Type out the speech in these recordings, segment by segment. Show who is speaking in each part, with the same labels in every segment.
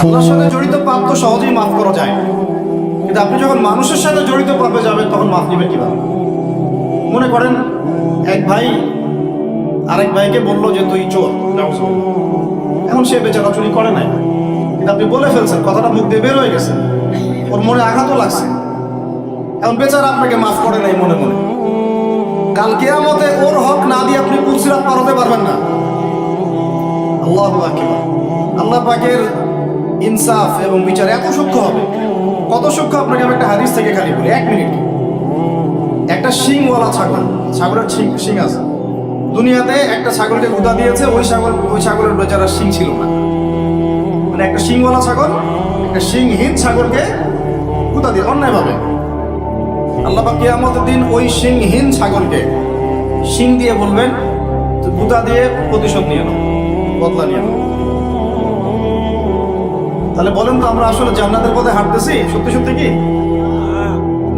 Speaker 1: আল্লাহর সাথে জড়িত পাপ তো সহজেই মাফ করা যায়, কিন্তু আপনি যখন মানুষের সাথে জড়িত পাপে যাবেন তখন মাফ দিবেন কিভাবে? মনে করেন এক ভাই আরেক ভাইকে বললো যে তুই চোর, এখন সে বেচারা চুরি করে নাই, কিন্তু আপনি বলে ফেলছেন, কথাটা মুখ দিয়ে বের হয়ে গেছে, ওর মনে আঘাতও লাগছে, এখন বেচারা আপনাকে মাফ করে নাই মনে মনে। কাল কিয়ামতে ওর হক না দিয়ে আপনি পুলসিরাত পার হতে পারবেন না। আল্লাহু আকবার। আল্লাহ পাকের ইনসাফ এবং বিচার এত সূক্ষ্ম হবে, কত সূক্ষ্ম আপনাকে আমি একটা হাদিস থেকে খালি বলি, 1 মিনিট। একটা শিংওয়ালা ছাগল, ছাগলের শিং আছে, দুনিয়াতে একটা ছাগলকে গুদা দিয়েছে, ওই ছাগলের বেচারার শিং ছিল না, মানে একটা শিংওয়ালা ছাগল একটা শিংহীন ছাগলকে গুদা দিয়ে অন্যায়ভাবে। আল্লাহ পাক কিয়ামতের দিন ওই শিংহীন ছাগলকে শিং দিয়ে বলবেন গুদা দিয়ে প্রতিশোধ নিয়ে নাও, বদলা নিয়ে নাও। তাহলে বলেন তো আমরা আসলে জান্নাতের পথে হাঁটতেছি সত্যি সত্যি কি?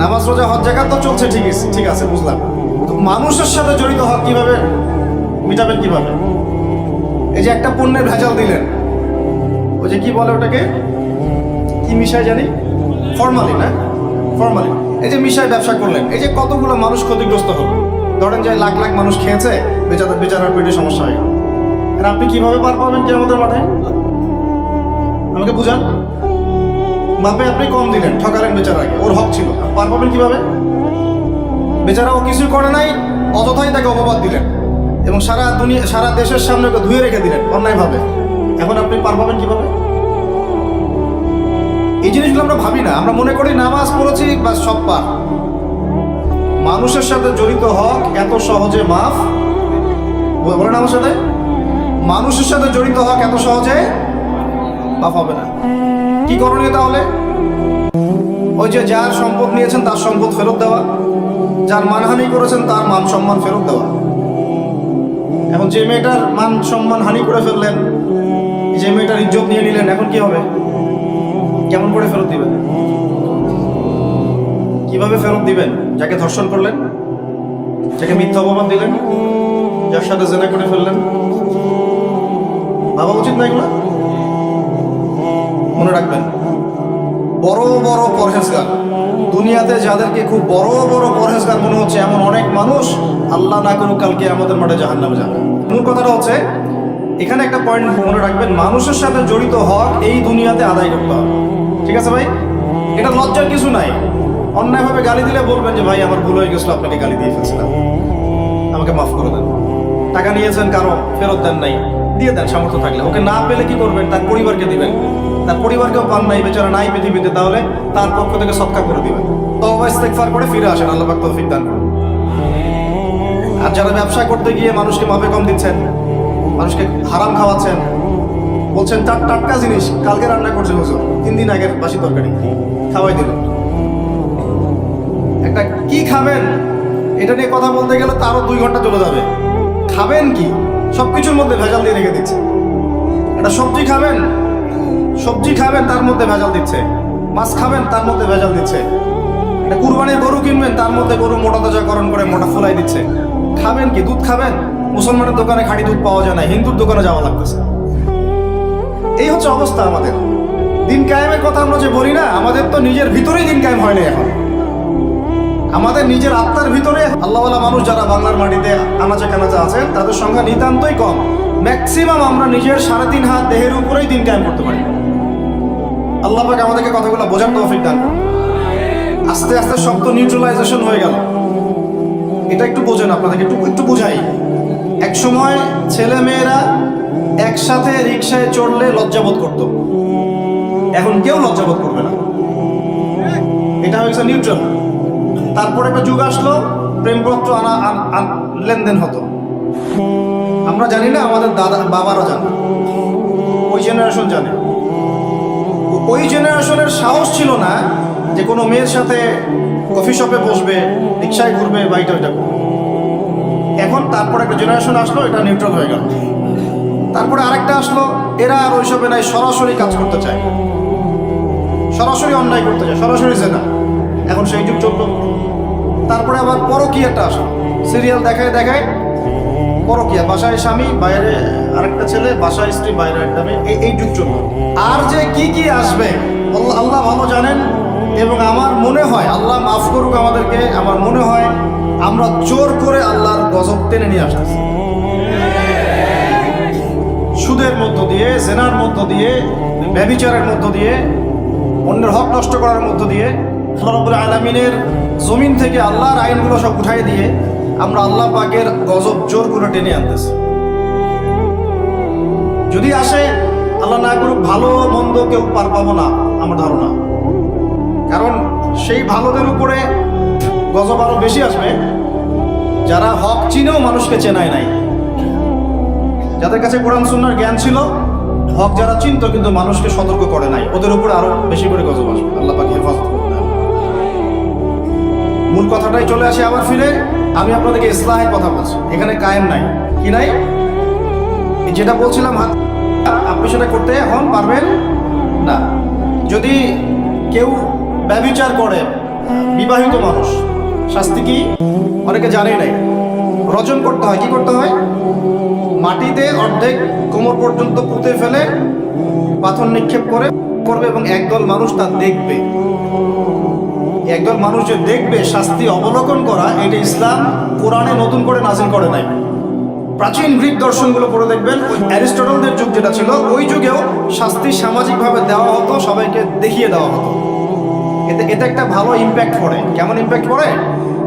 Speaker 1: নামাজ রোজা হজ যাকাত তো চলছে, ঠিক আছে বুঝলাম, তো মানুষের সাথে জড়িত হক কিভাবে মিটাবেন কিভাবে? এই যে একটা পণ্যের ভেজাল দিলেন, ওই যে কি বলে ওটাকে, কি মিশাই জানি, ফরমালিন, না ফরমালিন, এই যে মিশাই ব্যবসা করলেন, এই যে কতগুলো মানুষ ক্ষতিগ্রস্ত হলো, ধরেন যে লাখ লাখ মানুষ খেয়েছে, বেচারার পেটে সমস্যা হয়ে গেল, আর আপনি কিভাবে পার পাবেন কিয়ামতের মাঠে? আমাকে বুঝান। মাপে আপনি কম দিলেন, ঠকালেন বেচারাকে, ওর হক ছিল, পার পাবেন কিভাবে? বেচারা ও কিছু করে নাই, অযথাই তাকে অপবাদ দিলেন এবং সারা দেশের সামনে ওকে ধুয়ে রেখে দিলেন অন্যায়ভাবে, এখন আপনি পার পাবেন কিভাবে? এই জিনিসগুলো আমরা ভাবি না, আমরা মনে করি নামাজ পড়েছি বা সব পার। মানুষের সাথে জড়িত হক এত সহজে মাফ, বলেন আমার সাথে, মানুষের সাথে জড়িত হক এত সহজে মাফ হবে না। কি করণীয় তাহলে? ওই যে যার সম্পদ নিয়েছেন তার সম্পদ ফেরত দেওয়া, যার মানহানি করেছেন তার মান সম্মান ফেরত দেওয়া। এখন যে মেয়েটার মান সম্মান হানি করে ফেললেন, যে মেয়েটার ইজ্জত নিয়ে নিলেন, এখন কি হবে? কেমন করে ফেরত দিবেন? কিভাবে ফেরত দিবেন? যাকে ধর্ষণ করলেন, যাকে মিথ্যা অপবাদ দিলেন, যার সাথে জেনা করে ফেললেন, ভাবা উচিত না এগুলো? মনে রাখবেন, বড় বড় পরহেজগার, দুনিয়াতে যাদেরকে খুব বড় বড় পরহেজগার মনে হচ্ছে, এমন অনেক মানুষ আল্লাহ না করুক কালকে আমাদের মাঠে জাহান্নামে যাবে। মূল কথাটা হচ্ছে, এখানে একটা পয়েন্ট মনে রাখবেন, মানুষের সাথে জড়িত হক এই দুনিয়াতে আদায় করতে হবে, ঠিক আছে ভাই? এটা লজ্জার কিছু নাই। অন্যায়ভাবে গালি দিলে বলবেন যে ভাই আমার ভুল হয়ে গেছিল, আপনাকে গালি দিয়ে ফেলছিলাম, আমাকে মাফ করে দেন। টাকা নিয়েছেন কারো, ফেরত দেন নাই, দিয়ে দেন সামর্থ্য থাকলে। ওকে না পেলে কি করবেন? তার পরিবারকে দিবেন, তার পরিবারকেও পান নাই, বেচারা নাই পৃথিবীতে, তাহলে তার পক্ষ থেকে সদকা করে দিবেন। তওবা ইস্তেগফার করে ফিরে আসেন, আল্লাহ পাক তৌফিক দান করুন। আর যারা ব্যবসা করতে গিয়ে মানুষকে মাপে কম দিচ্ছেন, মানুষকে হারাম খাওয়াচ্ছেন, বলছেন টাটকা জিনিস কালকে রান্না করছে হুজুর, 3 দিন আগের বাসি তরকারি খাওয়াই দিল, একটা কি খাবেন এটা নিয়ে কথা বলতে গেলে তারও 2 ঘন্টা চলে যাবে। খাবেন কি? সবকিছুর মধ্যে ভেজাল দিয়ে রেখে দিচ্ছে। একটা সবজি খাবেন তার মধ্যে ভেজাল দিচ্ছে, মাছ খাবেন তার মধ্যে ভেজাল দিচ্ছে, একটা কুরবানির গরু কিনবেন তার মধ্যে গরু মোটা তাজাকরণ করে মোটা ফুলাই দিচ্ছে। খাবেন কি? দুধ খাবেন, মুসলমানের দোকানে খাঁটি দুধ পাওয়া যায় না, হিন্দুর দোকানে যাওয়া লাগতেছে। এই হচ্ছে অবস্থা আমাদের। দিন কায়েমের কথা আমরা যে বলি না, আমাদের তো নিজের ভিতরেই দিন কায়েম হয় না এখন। আমাদের নিজের আত্মার ভিতরে আল্লাহওয়ালা মানুষ যারা বাংলার মাটিতে আনাচে কানাচে আছেন, তাদের সংখ্যা নিতান্তই কম। ম্যাক্সিমাম আমরা নিজের 3.5 হাত দেহের উপরেই দিন কায়েম করতে পারি। আল্লাহ পাক আমাদেরকে কথাগুলো বোঝার তৌফিক দান করুন। আস্তে আস্তে শব্দ নিউট্রালাইজেশন হয়ে গেল, এটা একটু বোঝেন, আপনাদেরকে একটু বুঝাই। এক সময় ছেলে মেয়েরা একসাথে রিক্সায় চড়লে লজ্জাবোধ করত, এখন কেউ লজ্জাবোধ করবে না, এটা হয়েছে নিউট্রাল। তারপরে একটা যুগ আসলো, প্রেমপত্র লেনদেন হতো। আমরা জানি না, আমাদের দাদা বাবারা জানে, ওই জেনারেশন জানে। ওই জেনারেশনের সাহস ছিল না যে কোনো মেয়ের সাথে কফি শপে বসবে, রিক্সায় ঘুরবে বা এটা করবে। এখন তারপর একটা জেনারেশন আসলো, এটা নিউট্রাল হয়ে গেল। তারপরে আরেকটা আসলো, এরা আর ওইসবে নাই, সরাসরি কাজ করতে চায়, সরাসরি অন্যায় করতে চায়, সরাসরি জেনা। এখন সেই যুগ চললো। তারপরে আবার পরকীয়াটা আসলো, সিরিয়াল দেখায় পরকীয়া, বাসায় স্বামী বাইরে আরেকটা ছেলে, বাসায় স্ত্রী বাইরে একটা মেয়ে, এই যুগ চললো। আর যে কি কি আসবে আল্লাহ ভালো জানেন। এবং আমার মনে হয়, আল্লাহ মাফ করুক আমাদেরকে, আমার মনে হয় আমরা জোর করে আল্লাহর গজব টেনে নিয়ে আসতেছি। সুদের মধ্য দিয়ে, জেনার মধ্য দিয়ে, ব্যভিচারের মধ্য দিয়ে, অন্যের হক নষ্ট করার মধ্য দিয়ে, আল্লাহ রাব্বুল আলামিনের জমিন থেকে আল্লাহর আইনগুলো সব উঠাই দিয়ে আমরা আল্লাহ পাকের গজব জোর করে টেনে আনতেছি। যদি আসে, আল্লাহ না করুক, ভালো মন্দ কেউ পার পাবো না আমার ধারণা। কারণ সেই ভালোদের উপরে গজব আরো বেশি আসবে যারা হক চিনেও মানুষকে চেনায় নাই, যাদের কাছে কোরআন সুন্নাহর জ্ঞান ছিল, হক যারা চিনতো কিন্তু মানুষকে সতর্ক করে নাই, ওদের উপরে আরো বেশি করে গজব আসবে। আল্লাহ পাক হেফাজত করুন। মূল কথাটাই চলে আসে আবার ফিরে। আমি আপনাদেরকে ইসলাহের কথা বলছি, এখানে কায়েম নাই, কি নাই, যেটা বলছিলাম আপনি সেটা করতে এখন পারবেন না। যদি কেউ ব্যভিচার করে, বিবাহিত মানুষ, শাস্তি কি অনেকে জানেই নাই। রজম করতে হয়। কি করতে হয়? মাটিতে অর্ধেক কোমর পর্যন্ত পুঁতে ফেলে পাথর নিক্ষেপ করবে এবং একদল মানুষ তা দেখবে। একদল মানুষ যে দেখবে, শাস্তি অবলোকন করা, এটা ইসলাম কোরআনে নতুন করে নাজিল করে নাই। প্রাচীন গ্রিক দর্শনগুলো পড়ে দেখবেন, ওই অ্যারিস্টটলদের যুগ যেটা ছিল, ওই যুগেও শাস্তি সামাজিকভাবে দেওয়া হতো, সবাইকে দেখিয়ে দেওয়া হতো। এতে একটা ভালো ইম্প্যাক্ট পড়ে। কেমন ইম্প্যাক্ট পড়ে?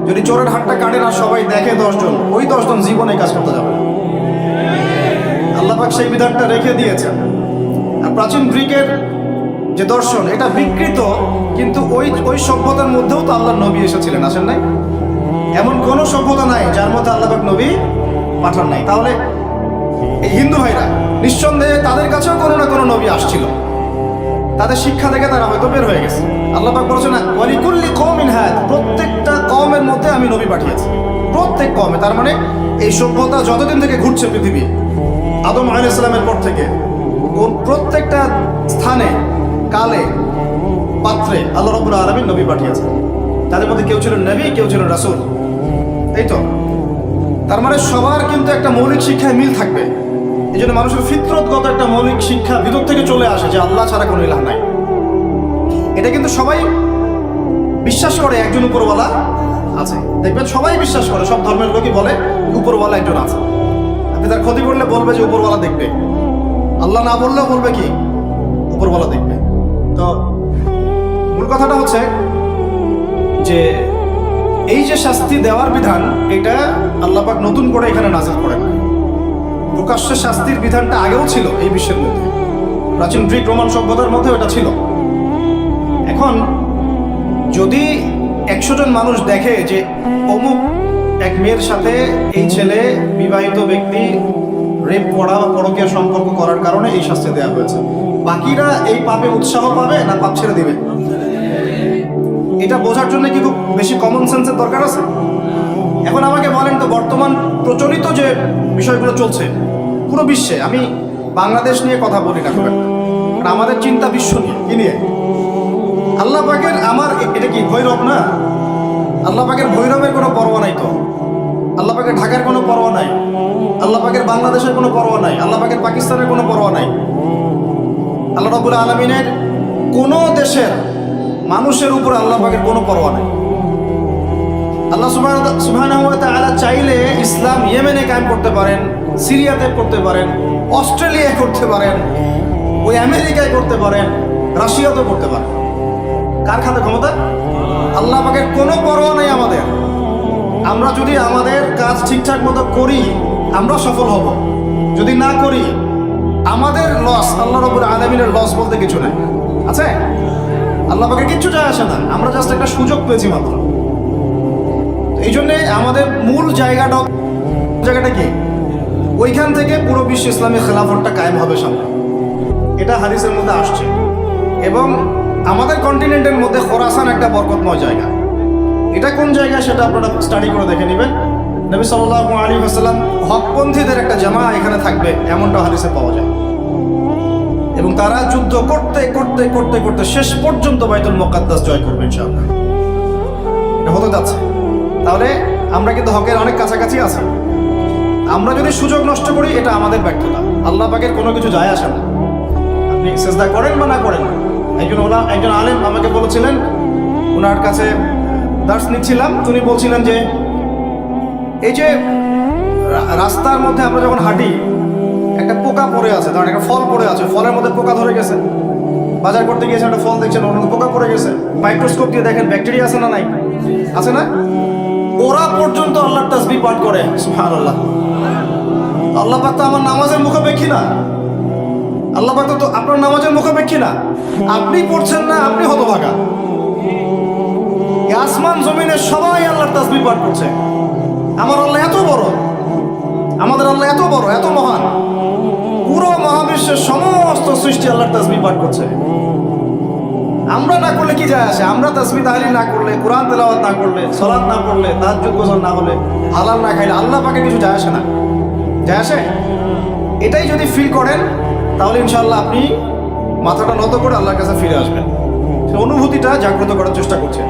Speaker 1: যদি চোরের হাতটা কাটে না, সবাই দেখে 10 জন, ওই 10 জন জীবনে কাজ করতে যাবে। আল্লাহ পাক সেই বিধানটা রেখে দিয়েছেন। আর প্রাচীন গ্রিকের যে দর্শন, এটা বিকৃত, কিন্তু ওই সভ্যতার মধ্যেও তো আল্লাহর নবী এসেছিলেন, আসেন নাই? এমন কোনো সভ্যতা নাই যার মধ্যে আল্লাহ পাক নবী পাঠান নাই। তাহলে এই হিন্দু ভাইরা নিঃসন্দেহে তাদের কাছেও কোনো না কোনো নবী আসছিল, তাদের শিক্ষা থেকে তারা হয়তো বের হয়ে গেছে। আল্লাহ পাক বলেছেন ওয়ালিকুল্লি কওমিন হাদ, প্রত্যেকটা কওমের মধ্যে আমি নবী পাঠিয়েছি। প্রত্যেক কওমে, তার মানে এই সভ্যতা যতদিন থেকে ঘুরছে পৃথিবী, আদম আলাইহিস সালামের পর থেকে, প্রত্যেকটা স্থানে, কালে, পাত্রে আল্লাহ রাব্বুল আলামিন নবী পাঠিয়েছেন। তাদের মধ্যে কেউ ছিলেন নবী, কেউ ছিলেন রাসূল। এই তো, তার মানে সবার কিন্তু একটা মৌলিক শিক্ষায় মিল থাকবে। এই জন্য মানুষের ফিতরতগত একটা মৌলিক শিক্ষা ভিতর থেকে চলে আসে যে আল্লাহ ছাড়া কোনো ইলাহ নাই। এটা কিন্তু সবাই বিশ্বাস করে একজন উপরওয়ালা আছে। দেখবেন সবাই বিশ্বাস করে, সব ধর্মের লোকই বলে উপরওয়ালা একজন আছে। আপনি তার ক্ষতি করলে বলবে যে উপরওয়ালা দেখবে, আল্লাহ না বললেও বলবে কি উপরওয়ালা দেখবে। তো মূল কথাটা হচ্ছে যে এই যে শাস্তি দেওয়ার বিধান, এটা আল্লাহ পাক নতুন করে এখানে নাযিল করেন। প্রকাশ্যে শাস্তির বিধানটা আগেও ছিল এই বিশ্বের মধ্যে, প্রাচীন গ্রিক রোমান সভ্যতার মধ্যে ওটা ছিল। এখন যদি 100 জন মানুষ দেখে যে অমুক এক মেয়ের সাথে এই ছেলে, বিবাহিত ব্যক্তি, রেপ করা বা পরকীয়া সম্পর্ক করার কারণে এই শাস্তি দেওয়া হয়েছে, বাকিরা এই পাপে উৎসাহ পাবে না পাপ ছেড়ে দিবে? এটা বোঝার জন্য কি খুব বেশি কমন সেন্সের দরকার আছে? এখন আমাকে বলেন তো, বর্তমান প্রচলিত যে বিষয়গুলো চলছে পুরো বিশ্বে, আমি বাংলাদেশ নিয়ে কথা বলি না, কারণ আমাদের চিন্তা বিশ্ব নিয়ে, কি নিয়ে? আল্লাহ পাকের, আমার এটা কি ভৈরব না? আল্লাহ পাকের ভৈরবের কোনো পরোয়া নাই তো, আল্লাহ পাকের ঢাকার কোনো পরোয়া নাই, আল্লাহ পাকের বাংলাদেশের কোনো পরোয়া নাই, আল্লাহ পাকের পাকিস্তানের কোনো পরোয়া নাই। আল্লাহ রাব্বুল আলামিনের কোনো দেশের মানুষের উপর আল্লাহ পাকের কোনো পরোয়া নাই। আল্লাহ সুবহানাহু ওয়া তাআলা চাইলে ইসলাম ইয়েমেনে কায়েম করতে পারেন, সিরিয়াতে করতে পারেন, অস্ট্রেলিয়ায় করতে পারেন, ওই আমেরিকায় করতে পারেন, রাশিয়াতেও করতে পারেন। কার খাতে ক্ষমতা? আল্লাহ পাকের কোনো পরোয়া নেই আমাদের। আমরা যদি আমাদের কাজ ঠিকঠাক মতো করি, আমরা সফল হব। যদি না করি, আমাদের লস, আল্লাহ রাব্বুল আলামিনের লস বলতে কিছু নাই। আছে? আল্লাহ পাকের কিচ্ছু যায় আসে না, আমরা জাস্ট একটা সুযোগ পেয়েছি মাত্র। এই জন্যে আমাদের মূল জায়গাটা কি? ওইখান থেকে পুরো বিশ্ব ইসলামী খেলাফতটা কায়েম হবে সামনে, এটা হাদিসের মধ্যে আসছে। এবং আমাদের কন্টিনেন্টের মধ্যে খোরাসান একটা বরকতময় জায়গা। এটা কোন জায়গা সেটা আপনারা স্টাডি করে দেখে নেবেন। নবী সাল্লাল্লাহু আলাইহি ওয়াসাল্লাম হকপন্থীদের একটা জামা এখানে থাকবে, এমনটা হাদিসে পাওয়া যায়। এবং তারা যুদ্ধ করতে করতে করতে করতে শেষ পর্যন্ত বাইতুল মুকাদ্দাস জয় করবে ইনশাআল্লাহ। এটা হতে যাচ্ছে। তাহলে আমরা কিন্তু হকের অনেক কাছাকাছি আছি। আমরা যদি সুযোগ নষ্ট করি, এটা আমাদের ব্যর্থতা, আল্লাহ পাকের কোনো কিছু যায় আসে না। আপনি সেজদা করেন বা না করেন। একজন আলেম আমাকে বলেছিলেন, ওনার কাছে দার্স নিচ্ছিলাম, উনি বলছিলেন যে এই যে রাস্তার মধ্যে আমরা যখন হাঁটি, একটা পোকা পড়ে আছে, ধরেন একটা ফল পড়ে আছে, ফলের মধ্যে পোকা ধরে গেছে, বাজার করতে গিয়েছেন একটা ফল দেখছেন ওর মধ্যে পোকা পড়ে গেছে, মাইক্রোস্কোপ দিয়ে দেখেন ব্যাকটেরিয়া আছে না নাই, আছে না? ওরা পর্যন্ত আল্লাহর তাসবিহ পাঠ করে, সুবহানাল্লাহ। আল্লাহ পাক তো আমার নামাজের মুখাপেক্ষী না, আল্লাহ পাক তো আপনার নামাজের মুখাপেক্ষী না। আপনি পড়ছেন না, আপনি হতভাগা। আসমান জমিনের সবাই আল্লাহর তাসবিহ পাঠ করছে। আমার আল্লাহ এত বড়, আমাদের আল্লাহ এত বড়, এত মহান, পুরো মহাবিশ্বের সমস্ত সৃষ্টি আল্লাহর তাসবিহ পাঠ করছে। আমরা না করলে কি যায় আসে? আমরা তাসবিহ তাহলিল না করলে, কোরআন তেলাওয়াত না করলে, সালাত না পড়লে, তাহাজ্জুদ গোসল না হলে, হালাল না খাইলে আল্লাহ পাকে কিছু যায় আসে না? যায় আসে? এটাই যদি ফিল করেন তাহলে ইনশাআল্লাহ আপনি মাথাটা নত করে আল্লাহর কাছে ফিরে আসবেন। সেই অনুভূতিটা জাগ্রত করার চেষ্টা করছেন।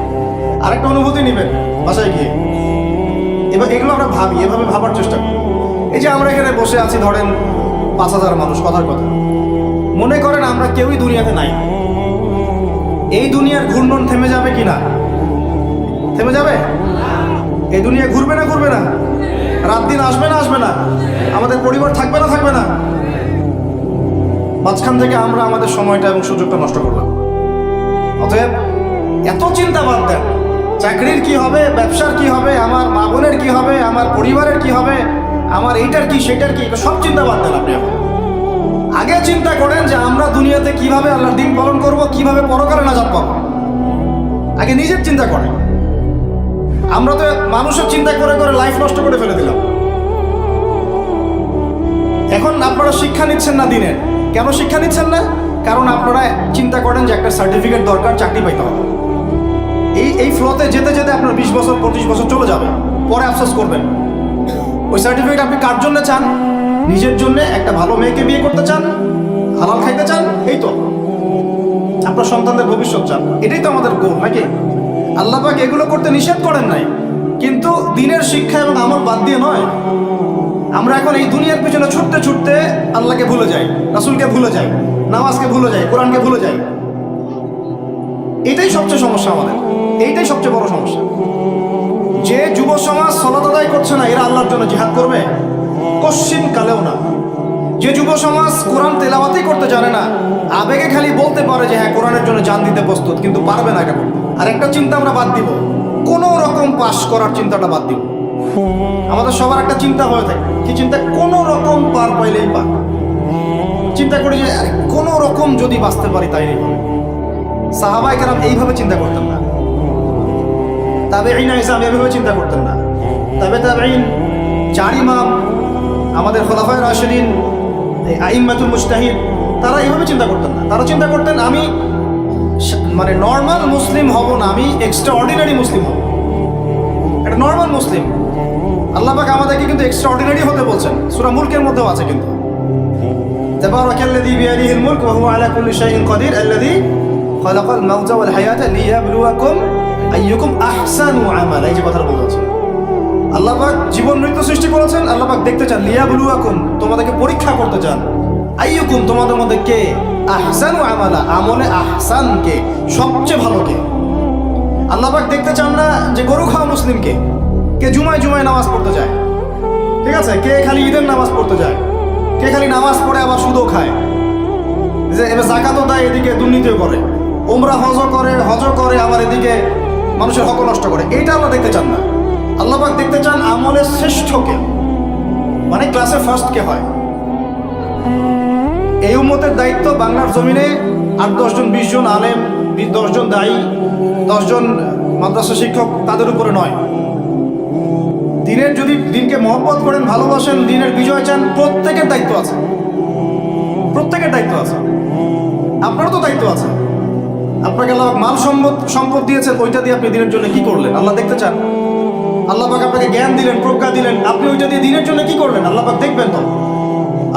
Speaker 1: আরেকটা অনুভূতি নেবেন বাসায় গিয়ে। এবার এগুলো আমরা ভাবি, এভাবে ভাবার চেষ্টা করি। এই যে আমরা এখানে বসে আছি, ধরেন 5,000 মানুষ, কথার কথা, মনে করেন আমরা কেউই দুনিয়াতে নাই। এই দুনিয়ার ঘূর্ণন থেমে যাবে কি না? থেমে যাবে? এই দুনিয়া ঘুরবে না ঘুরবে না? রাত দিন আসবে না আসবে না? আমাদের পরিবার থাকবে না থাকবে না? মাঝখান থেকে আমরা আমাদের সময়টা এবং সুযোগটা নষ্ট করলাম। অতএব এত চিন্তা বাদ দেন, চাকরির কি হবে, ব্যবসার কি হবে, আমার মা বোনের কি হবে, আমার পরিবারের কি হবে, আমার এইটার কি সেটার কি, সব চিন্তা বাদ দেন আপনি। আগে চিন্তা করেন যে আমরা দুনিয়াতে কিভাবে আল্লাহর দিন পালন করব, কিভাবে পরকালে নাজাত পাবো। আগে নিজের চিন্তা করেন। আমরা তো মানুষের চিন্তা করে করে লাইফ নষ্ট করে ফেলে দিলাম। এখন আপনারা শিক্ষা নিচ্ছেন না দিনের। কেন শিক্ষা নিচ্ছেন না? কারণ আপনারা চিন্তা করেন যে একটা সার্টিফিকেট দরকার, চাকরি পাইতে হবে। এই ফ্লোতে যেতে যেতে আপনার 20 বছর 25 বছর চলে যাবে, পরে আফসোস করবেন। ওই সার্টিফিকেট আপনি কার জন্য চান? নিজের জন্য, একটা ভালো মেয়েকে বিয়ে করতে চান, হালাল খাইতে চান, এই তো আপনার সন্তানদের ভবিষ্যৎ চান। এটাই তো আমাদের গোল, নাকি? আল্লাহ পাক এগুলো করতে নিষেধ করেন নাই, কিন্তু দিনের শিক্ষা এবং আমল বাদ দিয়ে নয়। আমরা এখন এই দুনিয়ার পিছনে ছুটতে ছুটতে আল্লাহকে ভুলে যাই, রাসূলকে ভুলে যাই, নামাজকে ভুলে যাই, কোরআনকে ভুলে যাই। এটাই সবচেয়ে সমস্যা আমাদের, এইটাই সবচেয়ে বড় সমস্যা। যে যুব সমাজ সালাত আদায় করছে না, এরা আল্লাহর জন্য জিহাদ করবে? কশ্চিন কালেও না। যে যুব সমাজ কোরআন তেলাওয়াতই করতে জানে না, আবেগে খালি বলতে পারে যে হ্যাঁ কোরআনের জন্য জান দিতে প্রস্তুত, কিন্তু পারবে না এটা করতে। আর একটা চিন্তা আমরা বাদ দিব, কোনো রকম পাশ করার চিন্তাটা বাদ দিব। আমাদের সবার একটা চিন্তা হয়ে থাকে, কি চিন্তা? কোনো রকম পার পাইলেই পার। চিন্তা করি যে কোনো রকম যদি বাঁচতে পারি তাইলেই হবে। সাহাবায়ে কেরাম এইভাবে চিন্তা করতেন না, তাবেঈন ইসলাম এইভাবে চিন্তা করতেন না, তাবেঈন 4 ইমাম, আমাদের খোলাফায়ে রাশিদিন, আইম্মাতুল মুজতাহিদ, তারা এইভাবে চিন্তা করতেন না। তারা চিন্তা করতেন আমি মানে নর্মাল মুসলিম হব না, আমি এক্সট্রা অর্ডিনারি মুসলিম হব। একটা নর্মাল মুসলিম। আল্লাহ পাক আমাদেরকে কিন্তু এক্সট্রা অর্ডিনারি হতে বলছেন, সূরা মুলকের মধ্যেও আছে। কিন্তু তাবারাকাল্লাযী বিয়াদিহিল মুলক ওয়া হুয়া আলা কুল্লি শাইইন কাদির আল্লাযী খালাকাল মাউতা ওয়াল হায়াতা লিয়াবলুয়াকুম আইয়ুকুম আহসানু আমালা। এই যে কথা বলছে, আল্লাহ পাক জীবন মৃত্যু সৃষ্টি করেছেন, আল্লাহ পাক দেখতে চান, লিয়াবলুয়াকুম, তোমাদেরকে পরীক্ষা করতে চান, আইয়ুকুম, তোমাদের মধ্যে কে, আহসানু আমালা, আমলে আহসান কে, সবচেয়ে ভালো কে। আল্লাহ পাক দেখতে চান না যে গরু খাওয়া মুসলিম কে, কে জুমায় জুমায় নামাজ পড়তে যায়, ঠিক আছে, কে খালি ঈদের নামাজ পড়তে যায়, কে খালি নামাজ পড়ে আবার সুদও খায়, যে এবার যাকাতও দেয়, এদিকে দুর্নীতিও করে, উমরা হজ করে আবার এদিকে মানুষের হক নষ্ট করে। এইটা আল্লাহ দেখতে চান না। আল্লাহ পাক দেখতে চান আমলের শ্রেষ্ঠকে, মানে ক্লাসে ফার্স্ট কে হয়। এই উম্মতের দায়িত্ব বাংলার জমিনে 8-10 জন 20 জন আলেম, 10 জন দায়ী, 10 জন মাদ্রাসা শিক্ষক, তাদের উপরে নয়। দিনের যদি দিনকে মহব্বত করেন, ভালোবাসেন, দিনের বিজয় চান, প্রত্যেকের দায়িত্ব আছে, প্রত্যেকের দায়িত্ব আছে। আপনারও তো দায়িত্ব আছে। আপনাকে আল্লাহ মাল সম্পদ দিয়েছেন, ওইটা দিয়ে আপনি দিনের জন্য কি করলেন আল্লাহ দেখতে চান। আল্লাহ পাক আপনাকে জ্ঞান দিলেন, প্রজ্ঞা দিলেন, আপনি ওইটা দিয়ে দিনের জন্য কি করলেন আল্লাহ পাক দেখবেন তো।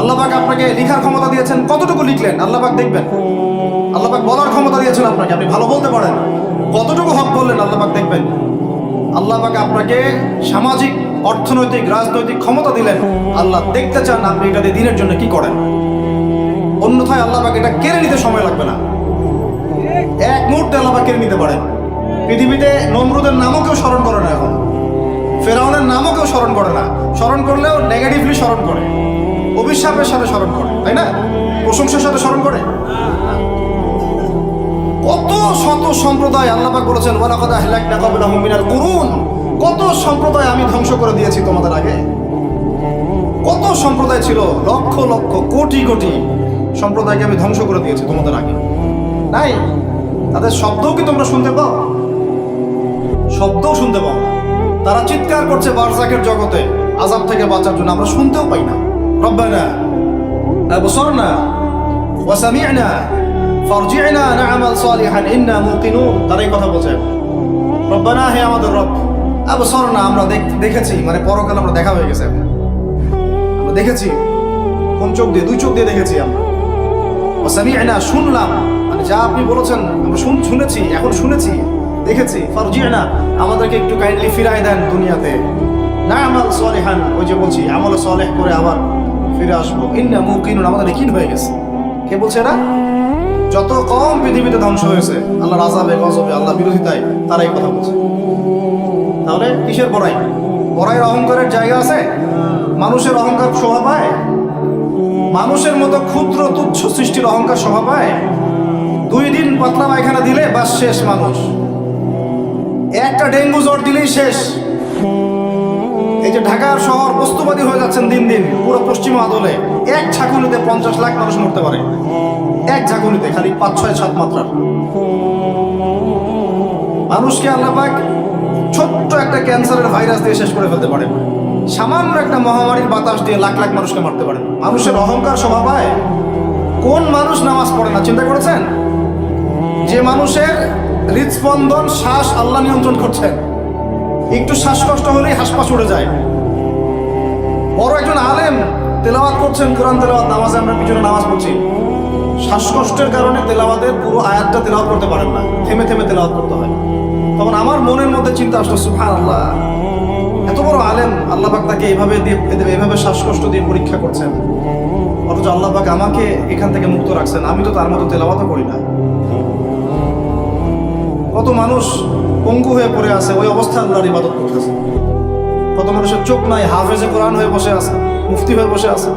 Speaker 1: আল্লাহ পাক আপনাকে লেখার ক্ষমতা দিয়েছেন, কতটুকু লিখলেন আল্লাহ পাক দেখবেন। আল্লাহ পাক বলার ক্ষমতা দিয়েছেন আপনাকে, আপনি ভালো বলতে পারেন, কতটুকু হক বললেন আল্লাহ পাক দেখবেন। আল্লাহ পাক আপনাকে সামাজিক, অর্থনৈতিক, রাজনৈতিক ক্ষমতা দিলেন, আল্লাহ দেখতে চান আপনি এটা দিয়ে দিনের জন্য কি করেন। অন্যথায় আল্লাহ পাক এটা কেড়ে নিতে সময় লাগবে না, এক মুহূর্তে আল্লাহ পাক কেড়ে নিতে পারেন। পৃথিবীতে নমরুদের নামও কেউ স্মরণ করে না, এখন ফেরাউনের নামও কেউ স্মরণ করে না, স্মরণ করলেও নেগেটিভলি স্মরণ করে, অভিশাপের সাথে স্মরণ করে, তাই না? প্রশংসার সাথে স্মরণ করে। কত শত সম্প্রদায় আল্লাহ পাক বলেছেন ওয়ালাকাদ আহলাকনা ক্বাবলাহুম মিনাল কুরুন, কত সম্প্রদায় আমি ধ্বংস করে দিয়েছি তোমাদের আগে। কত সম্প্রদায় ছিল, লক্ষ লক্ষ কোটি কোটি সম্প্রদায়কে আমি ধ্বংস করে দিয়েছি তোমাদের আগে। নাই, তাদের শব্দও কি তোমরা শুনতে পাও? শব্দও শুনতে পাও না। তারা চিৎকার করছে বারজাকের জগতে আযাব থেকে বাঁচার জন্য, আমরা শুনতেও পাই না। রব্বানা আবসারনা ওয়া সামি'না ফারজি'না না'মাল সালিহান ইন্না মুকিনুন, তারা এই কথা বলছে। রব্বানা, হে আমাদের রব, আবসারনা, আমরা দেখেছি, মানে পরকাল আমরা দেখা হয়ে গেছে, আমরা দেখেছি। কোন চোখ দিয়ে? দুই চোখ দিয়ে দেখেছি আমরা। ওয়া সামি'না, শুনলাম, মানে যা আপনি বলেছেন আমরা শুনেছি, এখন শুনেছি, দেখেছি। ফারজি'না, আমাদেরকে একটু কাইন্ডলি ফিরাই দেন দুনিয়াতে। না'মাল সালিহান, ওই যে বলছি আমল সালেহ করে আবার ফিরে আসবো। ইন্না মুকিনুন, আমাদের ইয়াকিন হয়ে গেছে। কে বলছে এরা? যত কম পৃথিবীতে ধ্বংস হয়েছে আল্লাহর আযাবে, গজবে, আল্লাহ বিরোধিতায়, তারাই কথা বলছে। তাহলে কিসের বড়াই? বড়াইয়ের অহংকারের জায়গা আছে? মানুষের অহংকার শোভা পায়? মানুষের মতো ক্ষুদ্র তুচ্ছ সৃষ্টির অহংকার শোভা পায়? 2 দিন পাতলা পায়খানা দিলে বাস শেষ মানুষ, একটা ডেঙ্গু জ্বর দিলেই শেষ। এই যে ঢাকার শহর বস্তুবাদী হয়ে যাচ্ছেন দিন দিন, পুরো পশ্চিম আদলে এক ঝাঁকুনিতে 50 লাখ মানুষ মরতে পারে, এক ঝাঁকুনিতে, খালি 5-6-7 মাত্রার মানুষকে আল্লাহ পাক ছোট্ট একটা ক্যান্সারের ভাইরাস দিয়ে শেষ করে ফেলতে পারেন, সামান্য একটা মহামারীর বাতাস দিয়ে লাখ লাখ মানুষকে মারতে পারেন। মানুষের অহংকার শোভা পায়? কোন মানুষ নামাজ পড়ে না চিন্তা করেছেন? যে মানুষের হৃদস্পন্দন, শ্বাস আল্লাহ নিয়ন্ত্রণ করছেন, একটু শ্বাসকষ্ট হলেই হাসপাস উড়ে যায়। বড় একজন আলেম তেলাওয়াত করছেন, কোরআন তেলাওয়াত, নামাজে আমরা পিছনে নামাজ পড়ছি, শ্বাসকষ্টের কারণে তেলাওয়াতের পুরো আয়াতটা তেলাওয়াত করতে পারেন না, থেমে থেমে তেলাওয়াত করতে হয়। তখন আমার মনের মধ্যে চিন্তা আসলো, সুবহানাল্লাহ, এত বড় আলেম, আল্লাহ পাক তাকে এইভাবে শ্বাসকষ্ট দিয়ে পরীক্ষা করছেন, অথচ আল্লাহ পাক আমাকে এখান থেকে মুক্ত রাখছেন, আমি তো তার মতো তেলাওয়াতও করি না। কত মানুষ পঙ্গু হয়ে পড়ে আছে, ওই অবস্থায় আল্লাহর ইবাদত করতেছে। কত মানুষের চোখ নাই, হাফেজে কোরআন হয়ে বসে আছে, মুফতি হয়ে বসে আছে,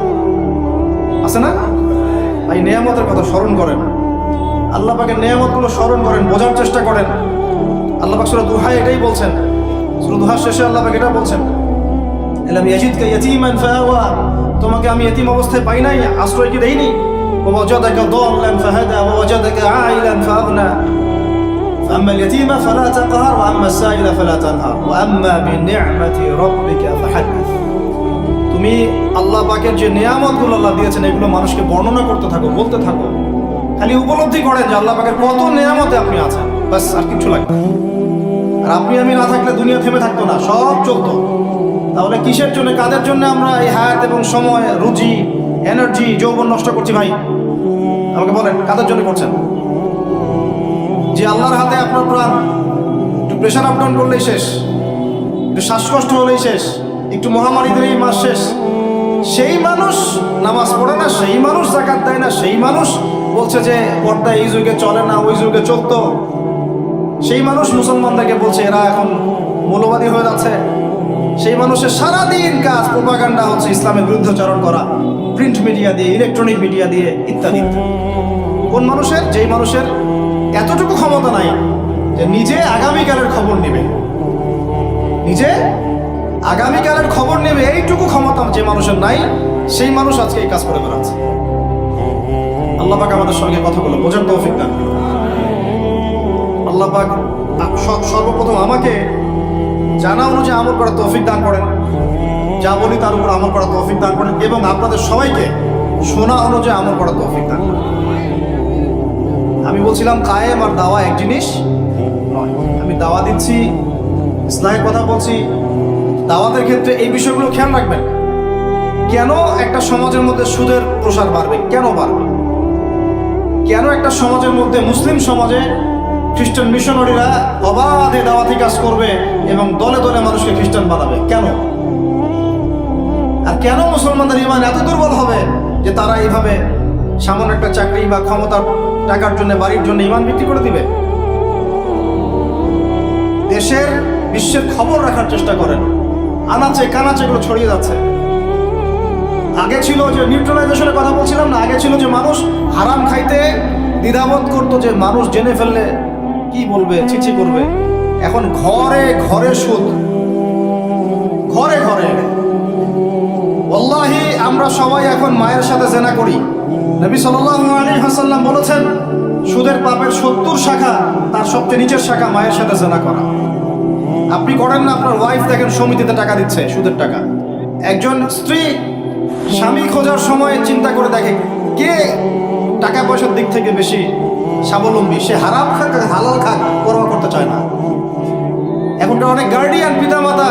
Speaker 1: আছে না? এই নেয়ামতের কথা স্মরণ করেন, আল্লাহ পাকের নেয়ামতগুলো স্মরণ করেন, বোঝার চেষ্টা করেন। আল্লাহ পাক সূরা দুহায় এটাই বলছেন, সূরা দুহার শেষে আল্লাহ পাক এটা বলছেন, আলাম ইয়াজিদকা ইয়াতীমান ফাআওয়া, তোমাকে আমি ইতিম অবস্থায় পাই নাই, আশ্রয় কি দেইনি? ওয়া ওয়াজাদাকা দাল্লান ফাহাদা ওয়া ওয়াজাদাকা আইলান ফাআগনা فأما اليتيم فلا تقهر وأما السائل فلا تنهر وأما بنعمة ربك فحدث। তুমি আল্লাহ পাকের যে নিয়ামতগুলো আল্লাহ দিয়েছেন এগুলো মানুষকে বর্ণনা করতে থাকো, বলতে থাকো, খালি উপলব্ধি করেন যে আল্লাহ পাকের কত নিয়ামতে আপনি আছেন, বাস, আর কিছু লাগবে না। আর আপনি আমি না থাকলে দুনিয়া থেমে থাকতো না, সব চলতো। তাহলে কিসের জন্য, কাদের জন্য আমরা এই হায়াত এবং সময়, রুচি, এনার্জি, যৌবন নষ্ট করছি? ভাই আমাকে বলেন, কাদের জন্য করছেন? যে আল্লাহর হাতে আপনার প্রাণ, একটু প্রেশার আপ ডাউন করলেই শেষ, একটু শ্বাসকষ্ট হলেই শেষ, একটু মহামারী দিলেই মাস শেষ। সেই মানুষ নামাজ পড়ে না, সেই মানুষ যাকাত দেয় না, সেই মানুষ বলছে যে পর্দা এই যুগে চলে না, ওই যুগে চলতো। সেই মানুষ মুসলমানদেরকে বলছে এরা এখন মৌলবাদী হয়ে যাচ্ছে। সেই মানুষের সারাদিন কাজ প্রোপাগান্ডা হচ্ছে ইসলামের বিরুদ্ধাচরণ করা, প্রিন্ট মিডিয়া দিয়ে, ইলেকট্রনিক মিডিয়া দিয়ে, ইত্যাদি। কোন মানুষের? যেই মানুষের এতটুকু ক্ষমতা নাই যে নিজে আগামীকালের খবর নেবে, নিজে আগামীকালের খবর নেবে, এইটুকু ক্ষমতা যে মানুষের নাই, সেই মানুষ আজকে এই কাজ করে বেড়াচ্ছে। আল্লাহ পাক আমাদের সঙ্গে কথাগুলো বোঝার তৌফিক দান। আল্লাহ পাক সর্বপ্রথম আমাকে জানা অনুযায়ী আমল করার তৌফিক দান করেন, যা বলি তার উপর আমল করার তৌফিক দান করেন, এবং আপনাদের সবাইকে শোনা অনুযায়ী আমল করার তৌফিক দান করেন। আমি বলছিলাম কায়েম আর দাওয়া এক জিনিস নয়। আমি দাওয়া দিচ্ছি, ইসলামের কথা বলছি, দাওয়াতের ক্ষেত্রে এই বিষয়গুলো খেয়াল রাখবেন। কেন একটা সমাজের মধ্যে সুদের প্রসার বাড়বে? কেন বাড়বে? কেন একটা সমাজের মধ্যে, মুসলিম সমাজে খ্রিস্টান মিশনারিরা অবাধে দাওয়াতি কাজ করবে এবং দলে দলে মানুষকে খ্রিস্টান বানাবে? কেন? আর কেন মুসলমানদের ঈমান এত দুর্বল হবে যে তারা এইভাবে সামান্য একটা চাকরি বা ক্ষমতার টাকার জন্য, বাড়ির জন্য ইমান বিক্রি করে দিবে? দেশের বিশ্বের খবর রাখার চেষ্টা করেন। আনাচে কানাচে এগুলো ছড়িয়ে যাচ্ছে। আগে ছিল যে নিউট্রালাইজেশনের কথা বলছিলাম না, আগে ছিল যে মানুষ হারাম খাইতে দ্বিধাবোধ করতো, যে মানুষ জেনে ফেললে কি বলবে, ছিছি করবে। এখন ঘরে ঘরে সুদ, ঘরে ঘরে। ওয়াল্লাহি আমরা সবাই এখন মায়ের সাথে জেনা করি। নবী সাল্লাল্লাহু আলাইহি ওয়াসাল্লাম বলেছেন, সুদের পাপের 70 শাখা, তার সবচেয়ে নিচের শাখা মায়ের সাথে জেনা করা। আপনি করেন না? আপনার ওয়াইফ দেখেন সমিতিতে টাকা দিচ্ছে, সুদের টাকা। একজন স্ত্রী স্বামী খোঁজার সময় চিন্তা করে দেখে কে টাকা পয়সার দিক থেকে বেশি স্বাবলম্বী। সে হারাম খাক হালাল খাক পরোয়া করতে চায় না। এখনকার অনেক গার্ডিয়ান পিতা মাতা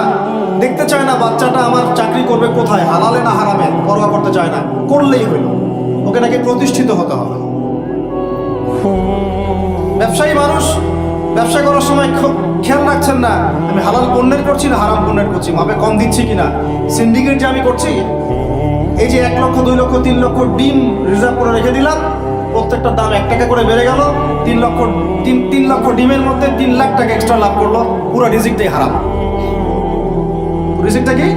Speaker 1: দেখতে চায় না বাচ্চাটা আমার চাকরি করবে কোথায়, হালালে না হারামে, পরোয়া করতে চায় না। করলেই হইল, ওকে নাকি প্রতিষ্ঠিত হতে হবে। ব্যবসায়ী মানুষ ব্যবসা করার সময় খেয়াল রাখছেন না আমি হালাল পণ্যের করছি না হারাম পণ্যের করছি, মাপে কম দিচ্ছি কিনা। সিন্ডিকেট যে আমি করছি, এই যে 1 লক্ষ 2 লক্ষ 3 লক্ষ ডিম রিজার্ভ করে রেখে দিলাম, প্রত্যেকটা দাম 1 টাকা করে বেড়ে গেল, 3 লক্ষ ডিমের মধ্যে 3 লাখ টাকা এক্সট্রা লাভ করলো, পুরো রিজিকটাই হারাম। রিজিকটা কি?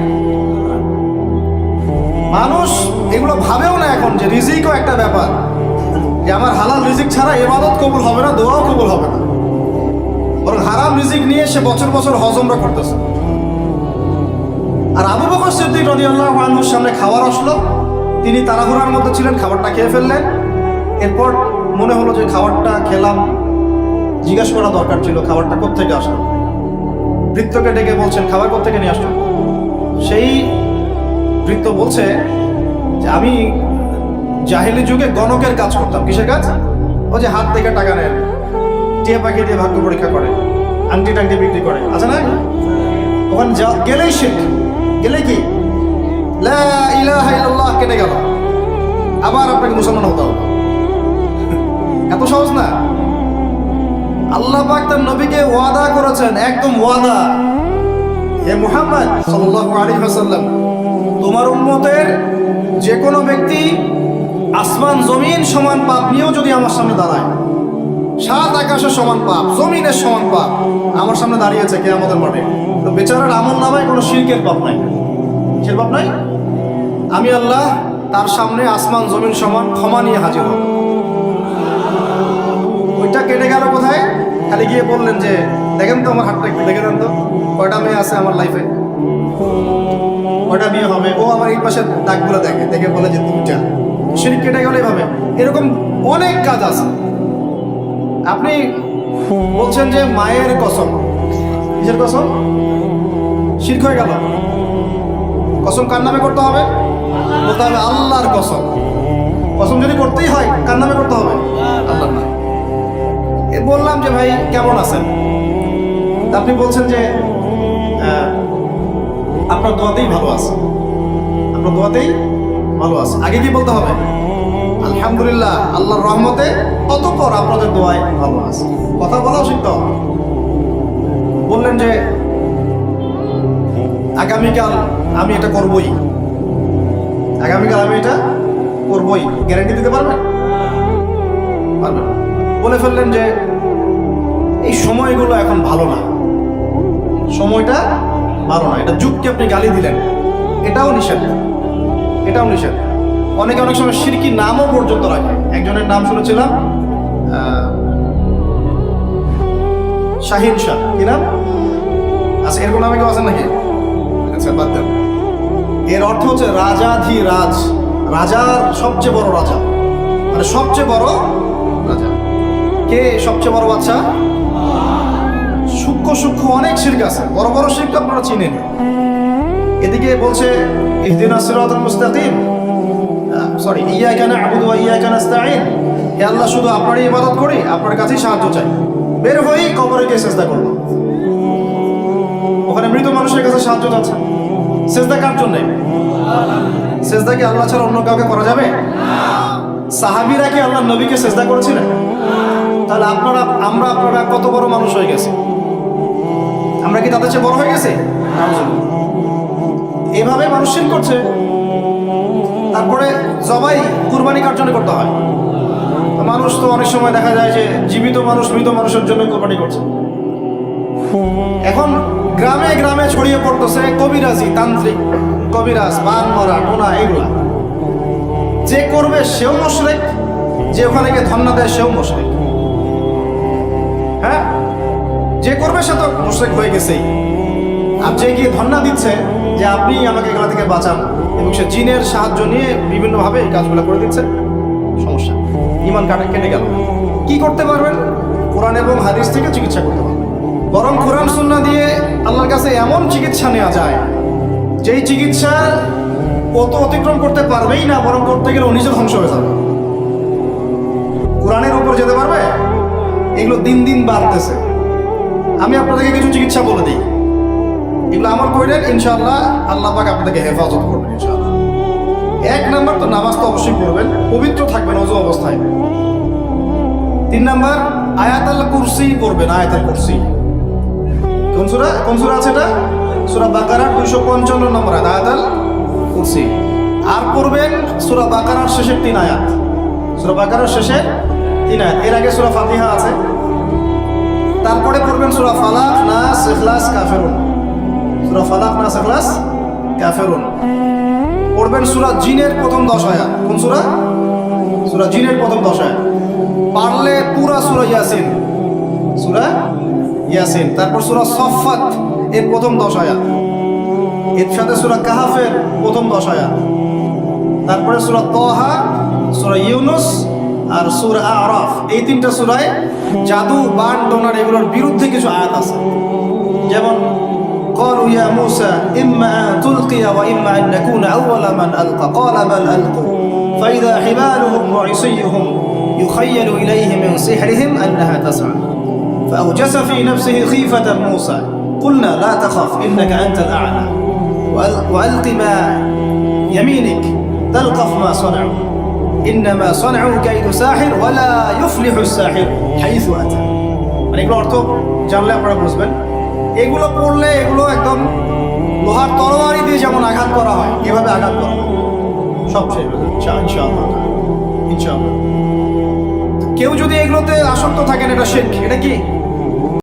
Speaker 1: মানুষ এগুলো ভাবেও না এখন যে রিজিকও একটা ব্যাপার, যে আমার হালাল রিজিক ছাড়া ইবাদত কবুল হবে না, দোয়াও কবুল হবে না। বরং হারাম রিজিক নিয়ে সে বছর বছর হজ উমরা করতেছে। আর আবু বকর সিদ্দিক রাদিয়াল্লাহু আনহুর সামনে খাবার আসলো, তিনি তাড়াহুড়ার মধ্যে ছিলেন, খাবারটা খেয়ে ফেললেন। এরপর মনে হলো যে খাবারটা খেলাম, জিজ্ঞাসা করা দরকার ছিল খাবারটা কোত্থেকে আসলো। ভৃত্যকে ডেকে বলছেন খাবার কোত্থেকে নিয়ে আসলো। সেই ভৃত্য বলছে যে আমি জাহেলি যুগে গণকের কাজ করতাম। কিসের কাজ? ও যে হাত থেকে টাকা নেন, টিয়া পাখি দিয়ে ভাগ্য পরীক্ষা করে, আংটি টাংটি বিক্রি করে, আছে না? ওখানে গেলেই শিরক, গেলে কি লা ইলাহা ইল্লাল্লাহ কেটে গেল, আবার আপনাকে মুসলমান হতে হবে। এত সহজ না। আল্লাহ পাক তার নবীকে ওয়াদা করেছেন, একদম ওয়াদা, হে মুহাম্মদ সাল্লাল্লাহু আলাইহি ওয়াসাল্লাম, তোমার উম্মতের যে কোনো ব্যক্তি আসমান জমিন সমান পাপ নিয়েও যদি আমার সামনে দাঁড়ায়, 7 আকাশের সমান পাপ, জমিনের সমান পাপ আমার সামনে দাঁড়িয়েছে কিয়ামতের মাঠে, তো বেচারার আমল নামায় কোনো শিরকের পাপ নাই, কিসের পাপ নাই, আমি আল্লাহ তার সামনে আসমান জমিন সমান ক্ষমা নিয়ে হাজির হব। ওইটা কেটে গেল কোথায়? খালি গিয়ে বললেন যে দেখেন তো আমার হাতটা একটু দেখে দেন তো, কয়টা মেয়ে আছে আমার লাইফে, কয়টা বিয়ে হবে। ও আমার এই পাশে দাগগুলো দেখে, দেখে বলে যে 2টা। শিরক কেটে গেল এভাবে। এরকম অনেক কাজ আছে। আপনি বলছেন যে মায়ের কসম, কিসের কসম? শিরক হয়ে গেল। কসম কার নামে করতে হবে? বলতে হবে আল্লাহর কসম। কসম যদি করতেই হয় কার নামে করতে হবে? আল্লাহর নামে। বললাম যে ভাই কেমন আছেন? আপনি বলছেন যে আপনার দোয়াতেই ভালো আছে, আপনার দোয়াতেই ভালো আছে। আগে কি বলতে হবে? আলহামদুলিল্লাহ, আল্লাহর রহমতে, অতঃপর আপনাদের দোয়ায় ভালো আছে। কথা বলাও শিখতে হবে। বললেন যে আগামীকাল আমি এটা করবই, আগামীকাল আমি এটা করবই, গ্যারান্টি দিতে পারবেন? পারবেন। বলে ফেললেন যে এই সময়গুলো এখন ভালো না, সময়টা ভালো না, এটা যুগকে আপনি গালি দিলেন, এটাও নিষেধ, এটাও নিষেধ। অনেকে অনেক সময় শিরকি নামও পর্যন্ত রাখে। একজনের নাম শুনেছিলাম শাহিন শাহ, কি নাম? আচ্ছা, এরকম নামে কেউ আছেন নাকি? আচ্ছা, বাদ দেন। এর অর্থ হচ্ছে রাজাধিরাজ, রাজার সবচেয়ে বড় রাজা, মানে সবচেয়ে বড় রাজা। কে সবচেয়ে বড় বাচ্চা? সূক্ষ্ম সূক্ষ্ম অনেক শিরক আছে, বড় বড় শিরক আপনারা চিনেন। এদিকে বলছে ইহদিনাস সিরাতাল মুস্তাকিম, সরি, ইয়াকা না'বুদু ওয়া ইয়াকা নাস্তাঈন, হে আল্লাহ শুধু আপনারই ইবাদত করি, আপনার কাছেই সাহায্য চাই। বের হই কবরে গিয়ে সিজদা করব, ওখানে মৃত মানুষের কাছে সাহায্য চাচ্ছে। সিজদা কার জন্য? সিজদা কি আল্লাহ ছাড়া অন্য কাউকে করা যাবে? সাহাবীরা কি আল্লাহর নবীকে সিজদা করেছিলেন? তাহলে আপনারা কত বড় মানুষ হয়ে গেছে? আমরা কি তাদের চেয়ে বড় হয়ে গেছে? এভাবে মানুষ শিরক করছে। তারপরে জবাই কুরবানি কার জন্য করতে হয়? তো মানুষ তো অনেক সময় দেখা যায় যে জীবিত মানুষ মৃত মানুষের জন্য কোরবানি করছে। এখন গ্রামে গ্রামে ছড়িয়ে পড়তেছে কবিরাজি, তান্ত্রিক, কবিরাজ, বান মরা, টোনা, এগুলা। যে করবে সেও মুশরিক, যে ওখানে গিয়ে ধন্না দেয় সেও মুশরিক। হ্যাঁ, যে করবে সে তো মুশরিক হয়ে গেছেই। আর যে গিয়ে ধন্না দিচ্ছে যে আপনি আমাকে এগুলা থেকে বাঁচান, এবং সে জিনের সাহায্য নিয়ে বিভিন্নভাবে এই কাজগুলো করে দিচ্ছে, সমস্যা, ইমান কেটে গেল। কি করতে পারবেন? কোরআন এবং হাদিস থেকে চিকিৎসা করতে পারবেন। বরং কোরআন সুন্নাহ দিয়ে আল্লাহর কাছে এমন চিকিৎসা নেওয়া যায়, যেই চিকিৎসা কত অতিক্রম করতে পারবেই না, বরং করতে গেলে ও নিজে ধ্বংস হয়ে যাবে। কোরআনের উপর যেতে পারবে? এগুলো দিন দিন বাড়তেছে। আমি আপনাদেরকে কিছু চিকিৎসা বলে দিই, এগুলো আমল করলেন ইনশাআল্লাহ আল্লাহ পাক আপনাদেরকে হেফাজত করবেন ইনশাআল্লাহ। 1 নাম্বার তো নামাজ তো অবশ্যই পড়বেন, পবিত্র থাকবেন ওযু অবস্থায়। 3 নাম্বার আয়াতুল কুরসি পড়বেন, আয়াতুল কুরসি। কোন সূরা আছে এটা? সূরা বাকারার 255 নম্বর আয়াতুল কুরসি। আর পড়বেন সূরা বাকারার শেষের 3 আয়াত, সূরা বাকারার শেষের 3 আয়াত। এর আগে সূরা ফাতিহা আছে, তারপরে পড়বেন সূরা ফালাক, নাস, ইখলাস, কাফিরুন। সূরা ফালাক, নাস, ইখলাস, কাফিরুন। পড়বেন সূরা জিনের প্রথম 10 আয়াত। কোন সূরা? সূরা জিনের প্রথম 10 আয়াত। পারলে পুরা সূরা ইয়াসিন, সূরা ইয়াসিন। তারপর সূরা সফফাত এর প্রথম 10 আয়াত, এর সাথে সূরা কাহাফের প্রথম 10 আয়াত। তারপরে সূরা তাহা, সূরা ইউনুস আর সূরা আরাফ। এই 3টা সূরায় জাদু, বান, টোনার এগুলোর বিরুদ্ধে কিছু আয়াত আছে। যেমন قالوا يا موسى إما أن تلقي وإما أن نكون أول من ألقى قال بل ألقوا فإذا حبالهم وعصيهم يخيل إليه من سحرهم أنها تسعى فأوجس في نفسه خيفة موسى قلنا لا تخف إنك أنت الأعلى وألق ما يمينك تلقف ما صنعوا إنما صنعوا كيد ساحر ولا يفلح الساحر حيث أتى। মানে এগুলো অর্থ জানলে আপনারা বুঝবেন। এগুলো পড়লে এগুলো একদম লোহার তরবারি দিয়ে যেমন আঘাত করা হয়, এভাবে আঘাত করা হয়, সব শেষ হয়ে যাবে ইনশাআল্লাহ, ইনশাআল্লাহ। কেউ যদি এগুলোতে আসক্ত থাকেন, এটা শিরক। এটা কি?